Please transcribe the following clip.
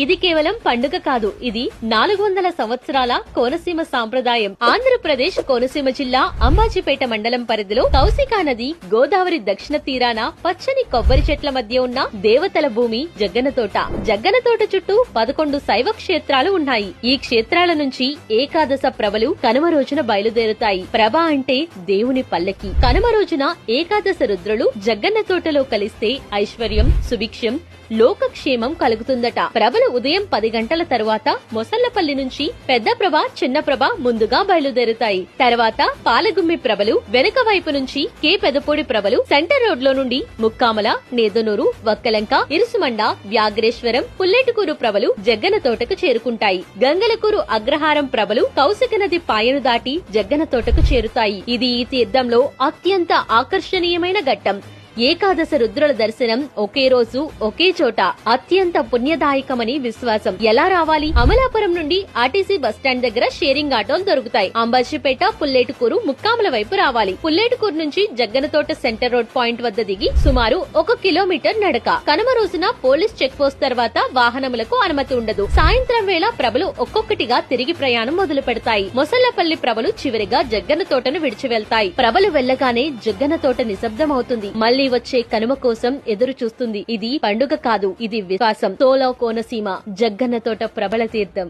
ఇది కేవలం పండుగ కాదు, ఇది 400 సంవత్సరాల కోనసీమ సాంప్రదాయం. ఆంధ్రప్రదేశ్ కోనసీమ జిల్లా అంబాజీపేట మండలం పరిధిలో కౌశికా నది గోదావరి దక్షిణ తీరాన పచ్చని కొబ్బరి చెట్ల మధ్య ఉన్న దేవతల భూమి జగ్గనతోట. జగ్గనతోట చుట్టూ 11 శైవ క్షేత్రాలు ఉన్నాయి. ఈ క్షేత్రాల నుంచి ఏకాదశ ప్రభలు కనుమ రోజున బయలుదేరుతాయి. ప్రభ అంటే దేవుని పల్లకి. కనుమ రోజున ఏకాదశ రుద్రులు జగ్గన్న తోటలో కలిస్తే ఐశ్వర్యం, సుభిక్షం, లోకక్షేమం కలుగుతుందట. ప్రభలు ఉదయం 10 గంటల తరువాత మొసళ్లపల్లి నుంచి పెద్ద ప్రభ, చిన్న ప్రభ ముందుగా బయలుదేరుతాయి. తర్వాత పాలగుమ్మి ప్రభలు, వెనుక వైపు నుంచి కే పెదపూడి ప్రభలు, సెంటర్ రోడ్ లో నుండి ముక్కామల, నేదునూరు, వక్కలంక, ఇరుసుమండ, వ్యాఘ్రేశ్వరం, పుల్లెటుకూరు ప్రభలు జగ్గన తోటకు చేరుకుంటాయి. గంగలకూరు అగ్రహారం ప్రభలు కౌశిక నది పాయను దాటి జగ్గన తోటకు చేరుతాయి. ఇది ఈ తీర్థంలో అత్యంత ఆకర్షణీయమైన ఘట్టం. ఏకాదశ రుద్రుల దర్శనం ఒకే రోజు ఒకే చోట అత్యంత పుణ్యదాయకమని విశ్వాసం. ఎలా రావాలి? అమలాపురం నుండి ఆర్టీసీ బస్టాండ్ దగ్గర షేరింగ్ ఆటోలు దొరుకుతాయి. అంబాజీపేట, పుల్లేటుకూరు, ముక్కాముల వైపు రావాలి. పుల్లేటుకూరు నుంచి జగ్గనతోట సెంటర్ రోడ్ పాయింట్ వద్ద దిగి సుమారు 1 కిలోమీటర్ నడక. కనుమ రోజున పోలీస్ చెక్ పోస్ట్ తర్వాత వాహనములకు అనుమతి ఉండదు. సాయంత్రం వేళ ప్రభలు ఒక్కొక్కటిగా తిరిగి ప్రయాణం మొదలు పెడతాయి. మొసళ్లపల్లి ప్రభలు చివరిగా జగ్గన తోటను విడిచి వెళ్తాయి. ప్రభలు వెళ్లగానే జగ్గన తోట నిశ్శబ్దమవుతుంది. మళ్లీ వచ్చే కనుమ కోసం ఎదురు చూస్తుంది. ఇది పండుగ కాదు, ఇది విశ్వాసం. తోలో కోనసీమ జగ్గన్న తోట ప్రబల తీర్థం.